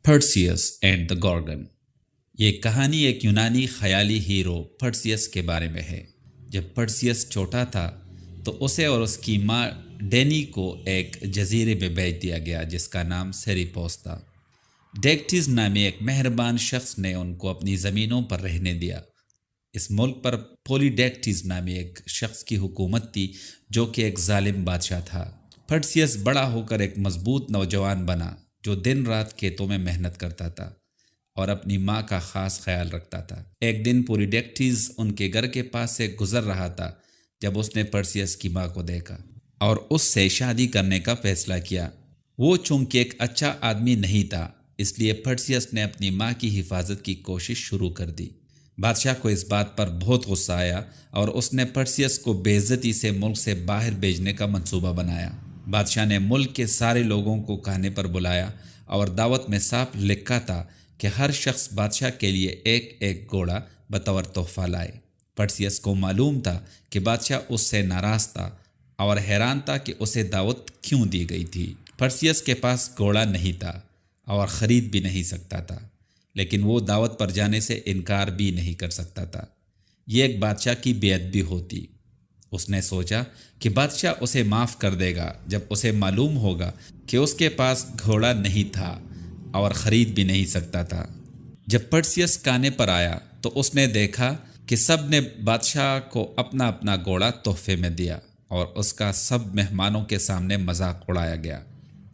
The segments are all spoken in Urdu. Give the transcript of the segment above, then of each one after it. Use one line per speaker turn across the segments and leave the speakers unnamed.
پرسیس اینڈ دا گورگن۔ یہ کہانی ایک یونانی خیالی ہیرو پرسیس کے بارے میں ہے۔ جب پرسیس چھوٹا تھا تو اسے اور اس کی ماں ڈینی کو ایک جزیرے میں بھیج دیا گیا جس کا نام سیریپوس تھا۔ ڈیکٹیز نامی ایک مہربان شخص نے ان کو اپنی زمینوں پر رہنے دیا۔ اس ملک پر پولی ڈیکٹیز نامی ایک شخص کی حکومت تھی جو کہ ایک ظالم بادشاہ تھا۔ پرسیس بڑا ہو کر ایک مضبوط نوجوان بنا جو دن رات کھیتوں میں محنت کرتا تھا اور اپنی ماں کا خاص خیال رکھتا تھا۔ ایک دن پولی ڈیکٹیز ان کے گھر کے پاس سے گزر رہا تھا جب اس نے پرسیس کی ماں کو دیکھا اور اس سے شادی کرنے کا فیصلہ کیا۔ وہ چونکہ ایک اچھا آدمی نہیں تھا اس لیے پرسیس نے اپنی ماں کی حفاظت کی کوشش شروع کر دی۔ بادشاہ کو اس بات پر بہت غصہ آیا اور اس نے پرسیس کو بے عزتی سے ملک سے باہر بھیجنے کا منصوبہ بنایا۔ بادشاہ نے ملک کے سارے لوگوں کو کھانے پر بلایا اور دعوت میں صاف لکھا تھا کہ ہر شخص بادشاہ کے لیے ایک ایک گھوڑا بطور تحفہ لائے۔ پرسیس کو معلوم تھا کہ بادشاہ اس سے ناراض تھا اور حیران تھا کہ اسے دعوت کیوں دی گئی تھی۔ پرسیس کے پاس گھوڑا نہیں تھا اور خرید بھی نہیں سکتا تھا، لیکن وہ دعوت پر جانے سے انکار بھی نہیں کر سکتا تھا۔ یہ ایک بادشاہ کی بے ادبی ہوتی۔ اس نے سوچا کہ بادشاہ اسے معاف کر دے گا جب اسے معلوم ہوگا کہ اس کے پاس گھوڑا نہیں تھا اور خرید بھی نہیں سکتا تھا۔ جب پرسیس کھانے پر آیا تو اس نے دیکھا کہ سب نے بادشاہ کو اپنا اپنا گھوڑا تحفے میں دیا اور اس کا سب مہمانوں کے سامنے مذاق اڑایا گیا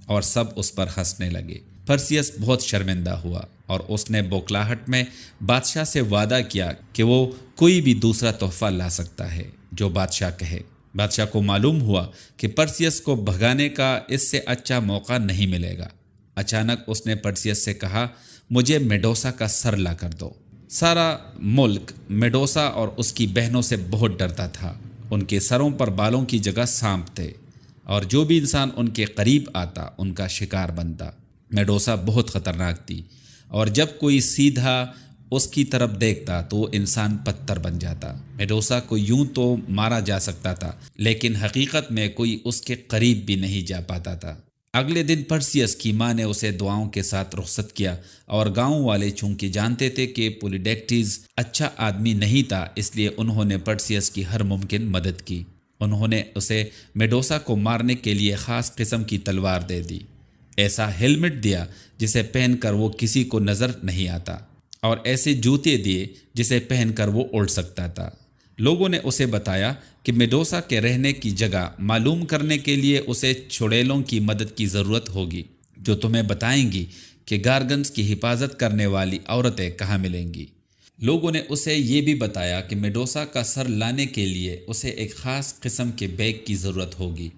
اور سب اس پر ہنسنے لگے۔ پرسیس بہت شرمندہ ہوا اور اس نے بوکھلاہٹ میں بادشاہ سے وعدہ کیا کہ وہ کوئی بھی دوسرا تحفہ لا سکتا ہے جو بادشاہ کہے۔ بادشاہ کو معلوم ہوا کہ پرسیس کو بھگانے کا اس سے اچھا موقع نہیں ملے گا۔ اچانک اس نے پرسیس سے کہا، مجھے میڈوسا کا سر لا کر دو۔ سارا ملک میڈوسا اور اس کی بہنوں سے بہت ڈرتا تھا۔ ان کے سروں پر بالوں کی جگہ سانپ تھے اور جو بھی انسان ان کے قریب آتا ان کا شکار بنتا۔ میڈوسا بہت خطرناک تھی اور جب کوئی سیدھا اس کی طرف دیکھتا تو وہ انسان پتھر بن جاتا۔ میڈوسا کو یوں تو مارا جا سکتا تھا لیکن حقیقت میں کوئی اس کے قریب بھی نہیں جا پاتا تھا۔ اگلے دن پرسیس کی ماں نے اسے دعاؤں کے ساتھ رخصت کیا اور گاؤں والے چونکہ جانتے تھے کہ پولی ڈیکٹیز اچھا آدمی نہیں تھا اس لیے انہوں نے پرسیس کی ہر ممکن مدد کی۔ انہوں نے اسے میڈوسا کو مارنے کے لیے خاص قسم کی تلوار دے دی، ایسا ہیلمٹ دیا جسے پہن کر وہ کسی کو نظر نہیں آتا، اور ایسے جوتے دیے جسے پہن کر وہ اڑ سکتا تھا۔ لوگوں نے اسے بتایا کہ میڈوسا کے رہنے کی جگہ معلوم کرنے کے لیے اسے چڑیلوں کی مدد کی ضرورت ہوگی جو تمہیں بتائیں گی کہ گارگنز کی حفاظت کرنے والی عورتیں کہاں ملیں گی۔ لوگوں نے اسے یہ بھی بتایا کہ میڈوسا کا سر لانے کے لیے اسے ایک خاص قسم کے بیگ کی ضرورت ہوگی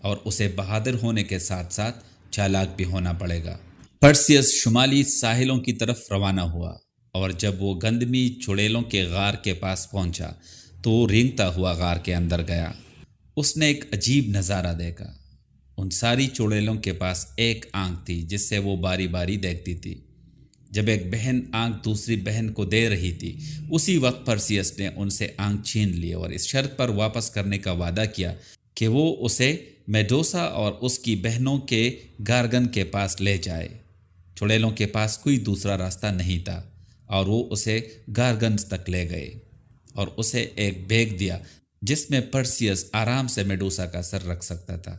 اور اسے بہادر ہونے کے ساتھ ساتھ چالاک بھی ہونا پڑے گا۔ پرسیس شمالی ساحلوں کی طرف روانہ ہوا اور جب وہ گندمی چڑیلوں کے غار کے پاس پہنچا تو وہ رینگتا ہوا غار کے اندر گیا۔ اس نے ایک عجیب نظارہ دیکھا۔ ان ساری چڑیلوں کے پاس ایک آنکھ تھی جس سے وہ باری باری دیکھتی تھی۔ جب ایک بہن آنکھ دوسری بہن کو دے رہی تھی اسی وقت پرسیس نے ان سے آنکھ چھین لی اور اس شرط پر واپس کرنے کا وعدہ کیا کہ وہ اسے میڈوسا اور اس کی بہنوں کے گارگن کے پاس لے جائے۔ چڑیلوں کے پاس کوئی دوسرا راستہ نہیں تھا اور وہ اسے گارگنز تک لے گئے اور اسے ایک بیگ دیا جس میں پرسیس آرام سے میڈوسا کا سر رکھ سکتا تھا۔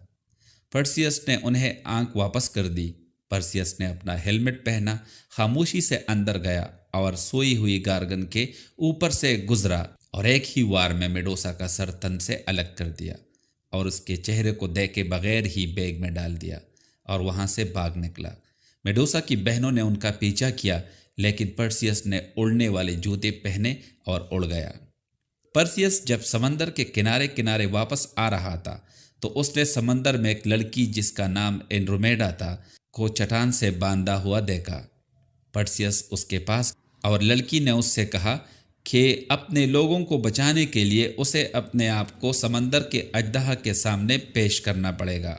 پرسیس نے انہیں آنکھ واپس کر دی۔ پرسیس نے اپنا ہیلمٹ پہنا، خاموشی سے اندر گیا اور سوئی ہوئی گارگن کے اوپر سے گزرا اور ایک ہی وار میں میڈوسا کا سر تن سے الگ کر دیا اور اس کے چہرے کو دیکھے بغیر ہی بیگ میں ڈال دیا اور وہاں سے بھاگ نکلا۔ میڈوسا کی بہنوں نے ان کا پیچھا کیا لیکن پرسیس نے اڑنے والے جوتے پہنے اور اڑ گیا۔ پرسیس جب سمندر کے کنارے کنارے واپس آ رہا تھا تو اس نے سمندر میں ایک لڑکی جس کا نام اینڈرومیڈا تھا کو چٹان سے باندھا ہوا دیکھا۔ پرسیس اس کے پاس اور لڑکی نے اس سے کہا کہ اپنے لوگوں کو بچانے کے لیے اسے اپنے آپ کو سمندر کے اژدہا کے سامنے پیش کرنا پڑے گا۔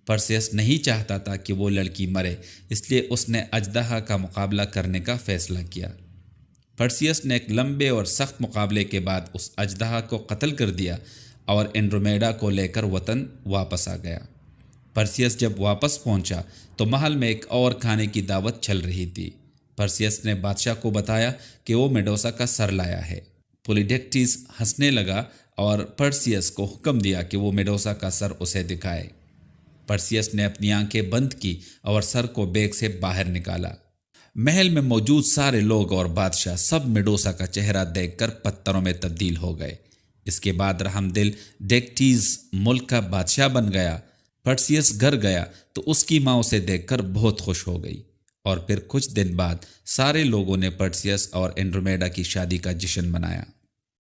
پرسیس نہیں چاہتا تھا کہ وہ لڑکی مرے اس لیے اس نے اژدہا کا مقابلہ کرنے کا فیصلہ کیا۔ پرسیس نے ایک لمبے اور سخت مقابلے کے بعد اس اژدہا کو قتل کر دیا اور اینڈرومیڈا کو لے کر وطن واپس آ گیا۔ پرسیس جب واپس پہنچا تو محل میں ایک اور کھانے کی دعوت چل رہی تھی۔ پرسیس نے بادشاہ کو بتایا کہ وہ میڈوسا کا سر لایا ہے۔ پولیڈیکٹس ہنسنے لگا اور پرسیس کو حکم دیا کہ وہ میڈوسا کا سر اسے دکھائے۔ پرسیس نے اپنی آنکھیں بند کی اور سر کو بیگ سے باہر نکالا۔ محل میں موجود سارے لوگ اور بادشاہ سب میڈوسا کا چہرہ دیکھ کر پتھروں میں تبدیل ہو گئے۔ اس کے بعد رحم دل ڈیکٹیز ملک کا بادشاہ بن گیا۔ پرسیس گھر گیا تو اس کی ماں اسے دیکھ کر بہت خوش ہو گئی، اور پھر کچھ دن بعد سارے لوگوں نے پرسیس اور اینڈرومیڈا کی شادی کا جشن منایا۔